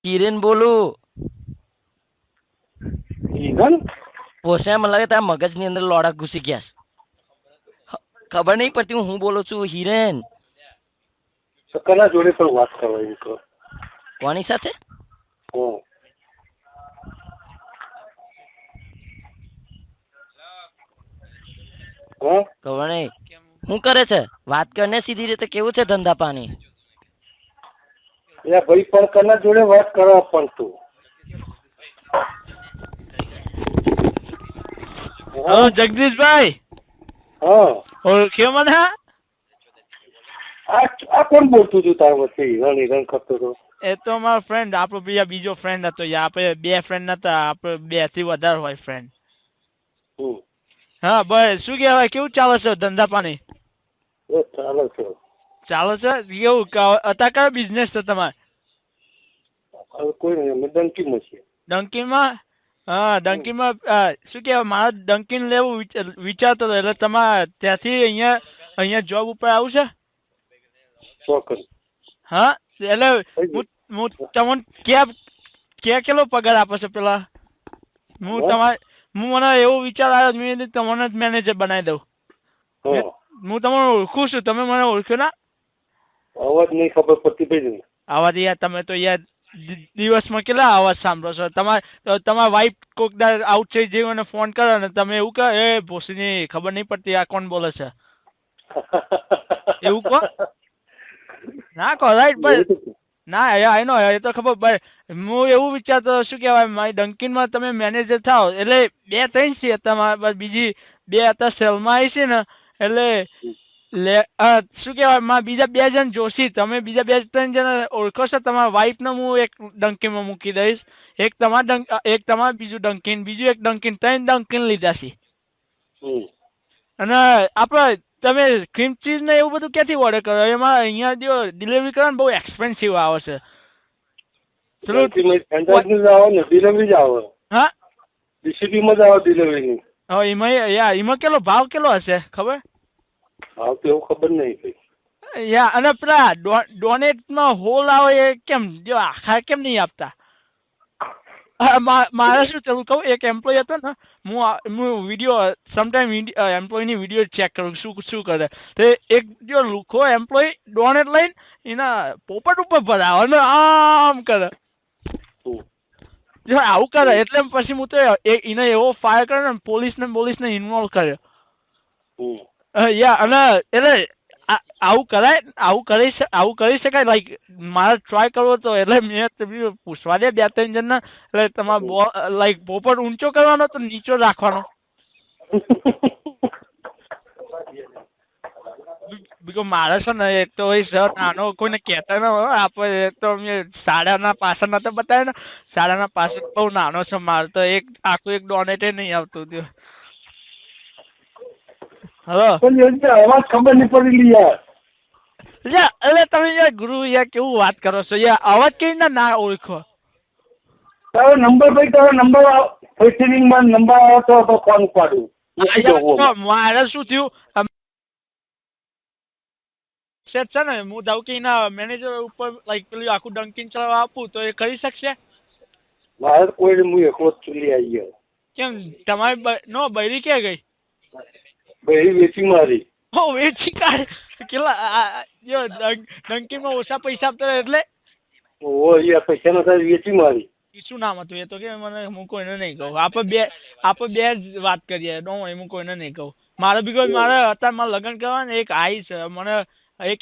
હિરેન બોલું. હિરન પોસે મને લાગે તારા મગજની અંદર લોડા ઘૂસી ગયા છે. ખબર નહીં પડતી હું બોલું છું હિરેન. કના જોડે પણ વાત કરવાની તો કોની સાથે? ખબર નહીં શું કરે છે. વાત કરને સીધી રીતે. કેવું છે ધંધા પાણી? ભાઈ પણ કના જોડે વાત કરવા પણ તું જગદીશભાઈ. ઓળખ્યો મને? આ કોણ બોલતું હતું તાર વચ્ચે હિરણ કરતો હતો? એ તો મારો ફ્રેન્ડ. આપણો બીજો ફ્રેન્ડ હતો. આપણે 2 ફ્રેન્ડ નતા. આપણે 2 થી વધારે હોય ફ્રેન્ડ. હા ભાઈ શું કહેવાય? કેવું ચાલે છે ધંધા પાણી? ચાલે છે. ચાલે છે કેવું? અત્યારે કયો બિઝનેસ છે તમારે? કોઈ નહીં, અમે ડંકીમાં છીએ. ડંકીમાં? હા ડંકીમાં શું કહેવાય? મારે ડંકીન લેવું વિચારતો હતો. એટલે તમારે ત્યાંથી અહીંયા જોબ ઉપર આવું છે? ચોક્કસ. હા એટલે હું તમને કેટલો પગાર આપે છે પેલા? હું મને એવો વિચાર આવ્યો મેં તમને જ મેનેજર બનાવી દઉં. હું તમને ઓળખું છું. તમે મને ઓળખ્યો ના? અવાજ નહીં ખબર પડતી ભાઈ. અવાજ યાર તમે તો યાર દિવસમાં કેટલા અવાજ સાંભળો છો? તમારા વાઈફ કોક આઉટ થઈ જેવું અને ફોન કરો ને તમે એવું કહો એ ભોસડીની ખબર નહીં પડતી આ કોણ બોલે છે એવું કહો ના કહો રાઈટ ભાઈ. ના આઈ નો એ તો ખબર ભાઈ. હું એવું વિચારતો શું કહેવાય મારી ડંકીનમાં તમે મેનેજર થાવ એટલે 2-3 છે તમારા. બીજી 2 અત્યારે સેલમાં આવી છે ને એટલે શું કહેવાય બીજા 2 જણ જોશી. તમે બીજા 2-3 જણ ઓળખો છો? તમારા વાઈફને હું એક ડંકીમાં મૂકી દઈશ. એક તમારા બીજું ડંકીન, બીજું એક ડંકીન, 3 ડંકીન લીધા છે. અને આપણે તમે ક્રીમ ચીઝ ને એવું બધું ક્યાંથી ઓર્ડર કરો? એમાં અહીંયા જો ડિલિવરી કરો ને બહુ એક્સપેન્સિવ આવે છે. હા એમાં કેટલો ભાવ કેટલો હશે ખબર? ભાવ તો એવું ખબર નહીં. અને પેલા ડોનેટમાં હોલ આવે એ કેમ જો આખા કેમ નહીં આપતા? મારે શું થયું કહું? એક એમ્પ્લોય હતો ને હું વિડીયો સમટાઈમ એમ્પ્લોયની વિડીયો ચેક કરું શું કરે. તો એક જો લુખો એમ્પ્લોય ડોનેટ લઈને એના પોપટ ઉપર ભરાવે ને આમ કરે. જો આવું કરે એટલે પછી હું તો એને એવો ફાયર કર્યો ને પોલીસને ઇન્વોલ્વ કર્યો. અને એટલે આવું કરી શકાય? લાઈક મારે ટ્રાય કરવો તો એટલે મેં પૂછવા દે 2-3 જણને. એટલે તમારે લાઈક પોપટ ઊંચો કરવાનો તો નીચો રાખવાનો? બીકો મારે છે ને એક તો નાનો કોઈને કહેતા ન હોય. આપણે તો શાળાના પાછળ નતો બતાવે ને. શાળાના પાછળ બહુ નાનો છે મારે તો. આખું એક ડોનેટે નહીં આવતું હતું. અવાજ ખબર નહીં પડી યાર. એટલે તમે યાર ગુરુ યાર કેવું વાત કરો છો યાર? અવાજ કેવી રીતના ના ઓળખો? તારો નંબર ભાઈ, તારો નંબર ફેસિલિંગમાં નંબર આવ્યો તો ફોન પાડું. મારે શું થયું છે ને હું દાવકીના મેનેજર ઉપર લાઈક પેલું આખું ડંકીન ચલાવવા આપું તો એ કરી શકશે? મારે કોઈ હું એકલો જ ચૂલી આવી ગયો. કેમ તમારી બૈરી ક્યાં ગઈ? બૈરી વેચી મારી. વેચી કાઢ કેટલા ડંકીમાં ઓછા પૈસા આપતા એટલે પૈસા નતા વેચી મારી. શું નામ હતું એ તો કે મને હું કોઈને નહીં કહું. આપણે બે જ વાત કરીએ. હું કોઈને નહીં કહું. મારે મારે અત્યારે મારે લગ્ન કરવા ને એક આઈ છે મને એક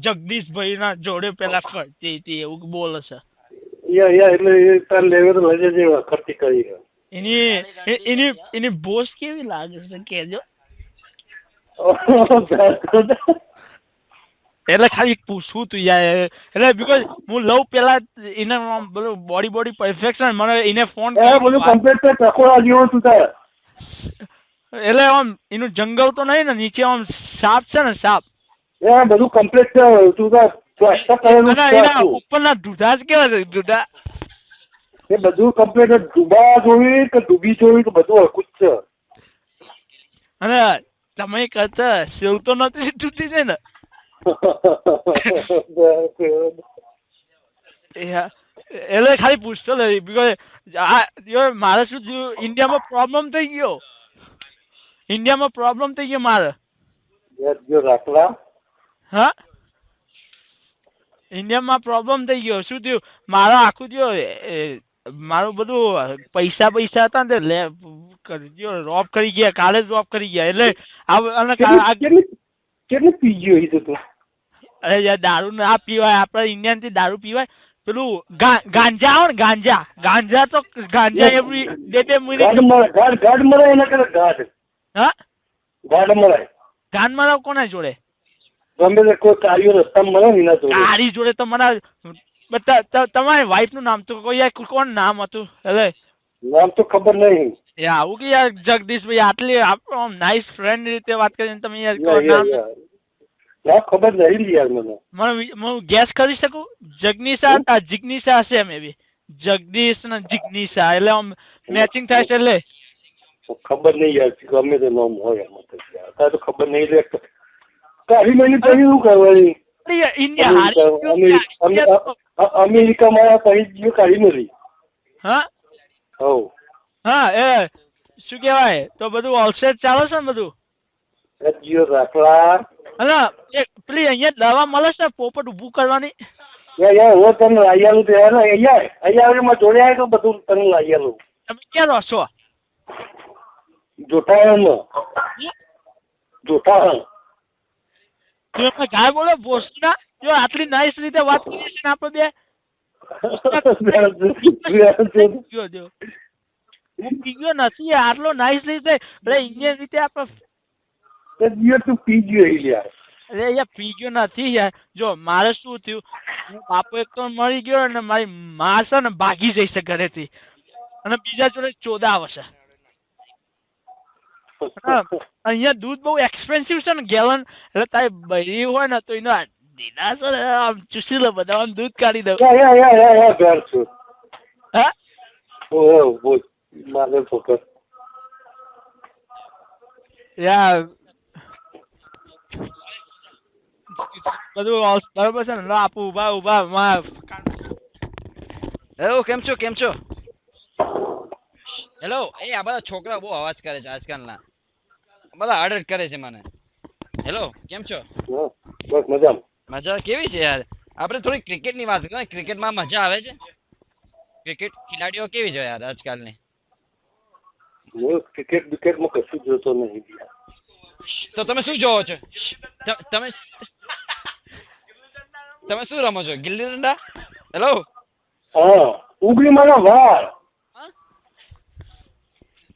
જગદીશભાઈ ના જોડે પેલા કરતી હતી એવું બોલે છે. એની બોસ કેવી લાગે છે કેજો? એટલે ખાલી પૂછવું તું યાર. એટલે બીકોઝ હું લઉં પેલા એને બધું બોડી પરફેક્શન મને એને ફોન બધું કમ્પ્લીટ છે. ટકોરા જેવો તું તાર. એટલે આમ એનું જંગલ તો નહીં ને નીચે આમ સાપ છે ને સાપ બધું કમ્પ્લીટ છે. તું ઉપરના દૂધા જ કેવા છે? દૂધા એ બધું કમ્પ્લીટ. ડૂબા જોવી કે ડૂબી જોવી કે બધું હરકું જ છે. અને તમે કરતા સેવ તો નથી તૂટી છે ને? એટલે ખાલી પૂછતો નથી બીકોઝ મારે શું થયું ઇન્ડિયામાં પ્રોબ્લેમ થઈ ગયો મારે જો રાખલા હા ઇન્ડિયામાં પ્રોબ્લેમ થઈ ગયો શું થયું મારા આખું થયો મારું બધું પૈસા હતા ને રોબ કરી ગયા કાલે જ રોબ કરી ગયા એટલે કેટલી પીજી હોય તું? અરે યાર દારૂ ના પીવાય આપડે ઇન્ડિયન થી દારૂ પીવાય પેલું ગાંજા આવે ને ગાંજા તો એવરી બે મિનિટ ગાઢ મરાય એના કરે ગાઢ હા ગાઢ મરાય ગાન મારા કોના જોડે ગમે તે કોઈ કાર્યો રસ્તામાં મળે ને એના જોડે તારી જોડે તો મને તમારી વાઈફ નું નામ તો કોઈ યાર કોણ નામ હતું એટલે નામ તો ખબર નહીં આવું કે યાર જગદીશભાઈ આટલી આપણો નાઇસ ફ્રેન્ડ રીતે વાત કરીને તમે યાર નામ ખબર નહીં યાર મને હું ગેસ કરી શકું જિગ્નિશા હશે મે બી જગદીશ ને જિગ્નિશા એટલે મેચિંગ થાય છે એટલે ખબર નહીં યાર ગમે તે નામ હોય તો ખબર નહીં લે કાઢી મહિને પછી શું કરવાની અમેરિકામાં પછી ગયો કાઢી મળી હા એ શું કેવાય તો બધું આઉટસાઇડ ચાલે છે ને બધું જીઓ રાખલા અને પેલી અહીંયા દવા મળે છે પોપટ ઉભું કરવાની હું તને લાયાલું તો અહીંયા જોડે આવે તો બધું તને લાયાલું તમે ક્યાં રહો છો જોઠાણ ગાય બોલો ભોસના જો આટલી નાઇસ રીતે વાત કરીએ છીએ ને આપણે બે હું પીગ્યો નથી આટલો નાઇસ રીતે એટલે ઇન્ડિયન રીતે આપણે તું પી ગયો યાર અરે યાર પી ગયો નથી યાર જો મારે શું થયું બાપો એક તો મરી ગયો ને મારી માં છે ને ભાગી જઈશે ઘરેથી અને બીજા જોડે ચોદાવશે અહીંયા દૂધ બહુ એક્સપેન્સિવ છે ને ગેલન એટલે તારી બૈરી હોય ને તો એનો દીના છે ને આમ ચૂસી લે બધા આમ દૂધ કાઢી દઉં હા મારે ફોકસ યાર બધું બરોબર છે ને આપું ઉભા હેલો કેમ છો હેલો એ આ બધા છોકરા બહુ અવાજ કરે છે આજકાલના બધા અડટ કરે છે મને હેલો કેમ છો બસ મજા કેવી છે યાર આપણે થોડી ક્રિકેટની વાત કરીએ ક્રિકેટમાં મજા આવે છે ક્રિકેટ ખેલાડીઓ કેવી છે યાર આજકાલની ક્રિકેટમાં કશું જોતો નહીં તો તમે શું જોવો છો તમે શું રમો છો ગિલ્લી દંડા હેલો હા ઉગલી મારા વાર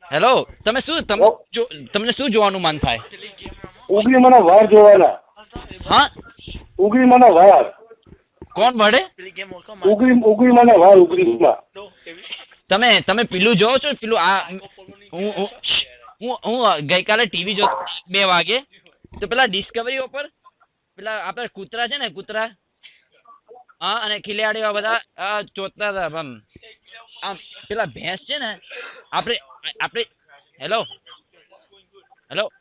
હેલો તમને શું જોવાનું મન થાય ઉગલી મને વાર જોવાના હા ઉગલી મને વાર કોણ ભળે ઉગલી મને વાર ઉગલીમાં તમે પેલું જોવો છો પેલું આ હું ગઈકાલે ટીવી જોતો 2 વાગે તો પેલા ડિસ્કવરી ઉપર પેલા આપડે કૂતરા છે ને કૂતરા હા અને ખિલાડીઓ બધા ચોતતા હતા આમ પેલા ભેંસ છે ને આપણે હેલો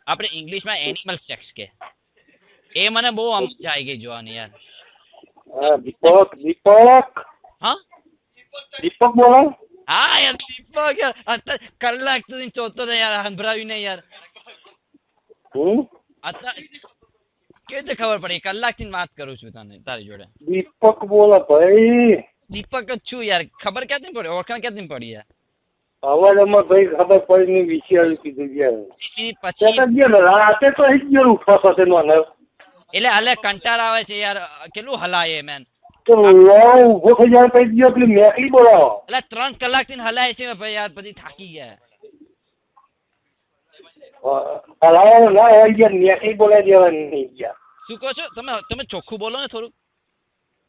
આપણે ઇંગ્લિશમાં એનિમલ સેક્સ કે એ મને બહુ આમ મજા આવી ગઈ જોવાની યાર દીપક બોલો હા યાર દીપક યાર કલાક સુધી ચોતો ને યાર સંભળાવી ને યાર કેવી રીતે ખબર પડી કલાક થી વાત કરું છું તને તારી જોડે દીપક બોલો ભાઈ દીપક જ છું યાર ખબર ક્યાંથી પડી ઓળખાણ ક્યાંથી પડી યાર અવાજમાં ભાઈ ખબર પડી ને વિચાર્યું કીધું પછી રાતે તો ગયો ઉઠવા સાથે એટલે હાલે કંટાળ આવે છે યાર કેટલું હલાય મેન તો ઉભો થઈ જાય પછી ગયો પેલી મેકલી બોલાવો એટલે 3 કલાક થી હલાય છે ભાઈ યાર પછી થાકી ગયા હલાવો ના યાર મેકલી બોલાવી દેવાની નહીં યાર શું કહો છો તમે ચોખ્ખું બોલો ને થોડું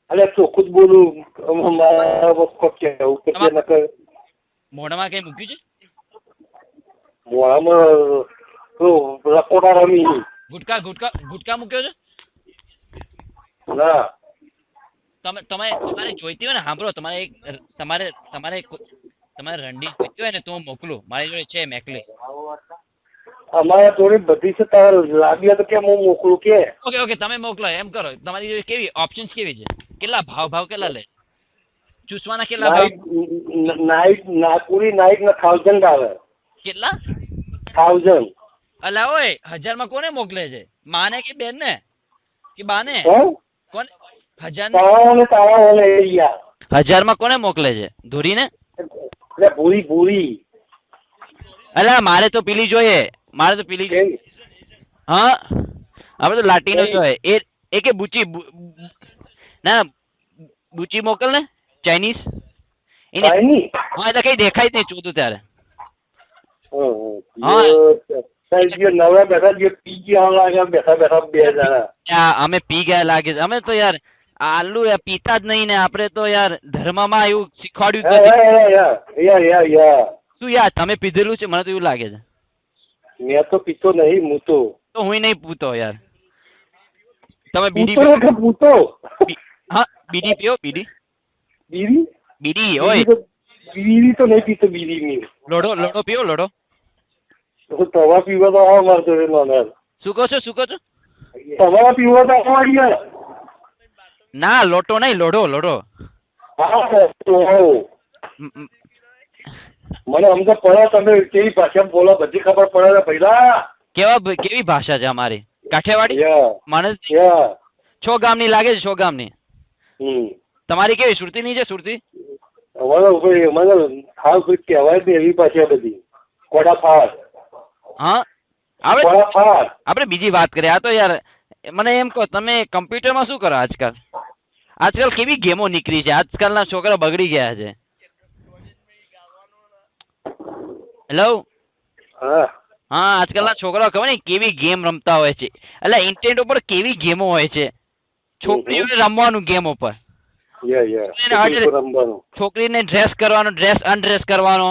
અલે ચોખ્ખું જ બોલું મોઢામાં કઈ મૂક્યું છે મોઢામાં લકોટા રમી ગુટકા મૂક્યો છે ના તમારે જોઈતી હોય ને સાંભળો તમારે રંડી જોઈતી હોય ને તો હું મોકલું મારી જોડે છે મેકલી અમારા જોડે બધી છે તારે લાગ્યા તો કેમ હું મોકલું કે ઓકે તમે મોકલો એમ કરો તમારી જોડે કેવી ઓપ્શન્સ કેવી છે કેટલા ભાવ કેટલા લે ચૂસવાના કેટલા ભાવ? પૂરી નાઈટ ના 1000 આવે. કેટલા? 1000. અલા ઓય 1000 માં કોને મોકલે છે? માને કે બેન ને કે બાને? કોને 1000 માં કોને મોકલે છે? ધોરી ને? ભૂરી. અલા મારે તો પેલી જોઈએ, મારે તો પેલી જોઈએ. હા આપણે તો લાટીનો જોઈએ. એ કે બુચી ના બુચી મોકલ ને ચાઇનીઝ. હા એટલે કઈ દેખાય જ નહીં ચોતું ત્યારે. નવરા બેઠા પી ગયા લાગે બેઠા બેઠા 2 જણા. અમે પી ગયા લાગે છે. અમે તો યાર આલુ પીતા જ નહીં ને. આપણે તો યાર ધર્મમાં એવું શીખવાડ્યું શું યાર તમે પીધેલું છે? મને તો એવું લાગે છે. મેં તો પીતો નહીં. હું તો હું નહીં પૂતો યાર. તમે બીડી પૂતો? હા બીડી પીઓ? બીડી ઓય બીડી તો નહીં પીતો. બીડી લોડો પીઓ લોડો. તવા પીવા તો આવા મારતો રે. શું કહો છો? તમારા પીવા તો આવા. ના લોટો નહીં, લોડો. મને અમને પડે તમે કેવી ભાષા બોલો બધી ખબર પડે પહેલા. કેવી ભાષા છે અમારી? કાઠિયાવાડી. મને 6 ગામની લાગે છે. 6 ગામની. તમારી કેવી સુરતીની છે? સુરતી અમારે હાલ કોઈ કહેવાય જ નહીં એવી ભાષા બધી. કોડા ફાડ. હા આપણે બીજી વાત કરીએ. આ તો યાર મને એમ કહો તમે કમ્પ્યુટરમાં શું કરો આજકાલ કેવી ગેમો નીકળી છે? આજકાલના છોકરા બગડી ગયા છે. હેલો. હા આજકાલના છોકરાઓ ખબર ને કેવી ગેમ રમતા હોય છે. એટલે ઇન્ટરનેટ ઉપર કેવી ગેમો હોય છે. છોકરીઓને રમવાનું ગેમ ઉપર. છોકરીને ડ્રેસ કરવાનો, ડ્રેસ અનડ્રેસ કરવાનો.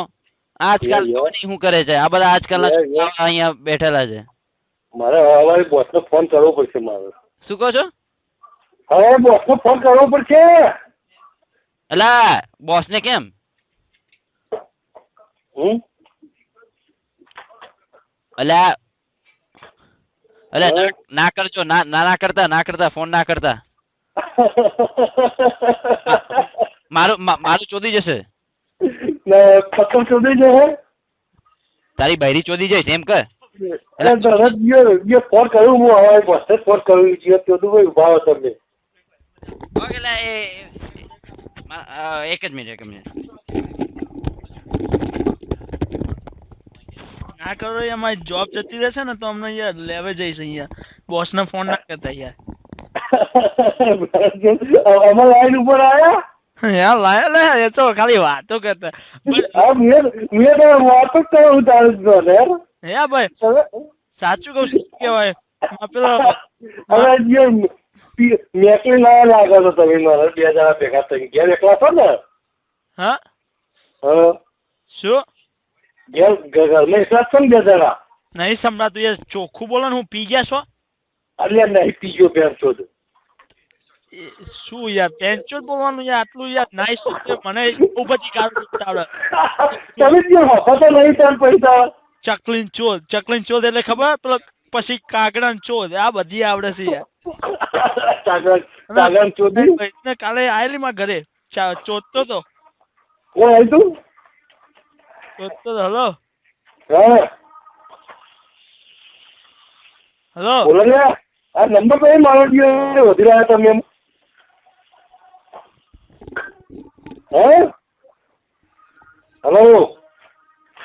આજકાલ શું કરે છે આ બધા આજકાલના છોકરાઓ અહીંયા બેઠેલા છે. મારે હવે બોસને ફોન કરવો પડશે. મારે શું કહો છો? હવે બોસને ફોન કરવો પડશે. અલા બોસને કેમ? અલા ના કરજો. ના કરતા ફોન ના કરતા. મારું ચોદી જશે. તારી બૈરી ચોદી જાય એમ કર. ફોન કર્યું હું હવે બોસને ફોન કર્યું ઉભા તમને. એક જ મિનિટ. ના કરો અમારી જોબ જતી રહેશે ને તો અમને યાર લેવે જઈશ અહીંયા. બોસ ને ફોન ના કરતા યાર. અમારા લાઈન ઉપર આયા યાર લાયા એ તો ખાલી વાતો કરતા. વાતો કરું તારે હે ભાઈ સાચું કઉ છું કેવાય પેલો મેકલી ના લાગે તો તમે મારા 2 જણા ભેગા થઈ ગયા એકલા છો ને? હા શું ઘરમાં એકલા છો ને 2 જણા? નહીં સંભળાતું યાર. ચોખ્ખું બોલો ને. હું પી ગયા છો? અલ્યા નહીં પીજો પેન છો શું યાર પેન્ચો બોલવાનું યાર આટલું યાર નાઈસ મને બહુ બધી કાઢું આવડે. તમે જે હફતો નહીં તાર પૈસા. ચકલીન ચોદ એટલે ખબર પેલો પછી કાગડા ચોદ આ બધી આવડે છે યાર. કાલે આયેલી માં ઘરે ચોદતો તો. કોણ આવ્યું તું? ચોદતો તો. હલો બોલો ને. આ નંબર તો મારો વધી રહ્યા તમે એમ. હલો